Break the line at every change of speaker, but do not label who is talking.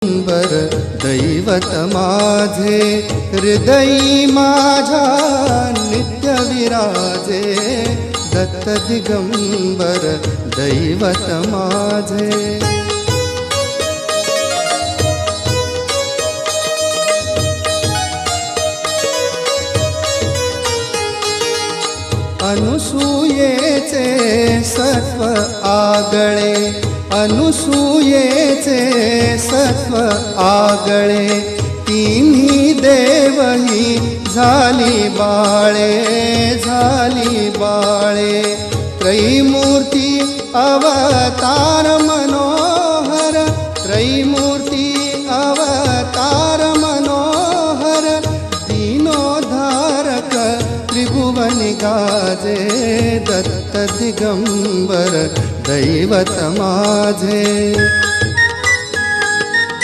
दिगंबर दैवत माझे हृदयी माझ्या नित्य विराजे दत्त दिगंबर दैवत माझे। अनुसूयेचे सत्व आगळे अनुसूयेचे सत्व आगळे तिन्ही देवही झाली बाळे त्रैमूर्ती अवतार मनोहर त्रैमूर्ती अवतार मनोहर दीनोद्धारक त्रिभुवनि गाजे दत्त दिगंबर दैवत माझे।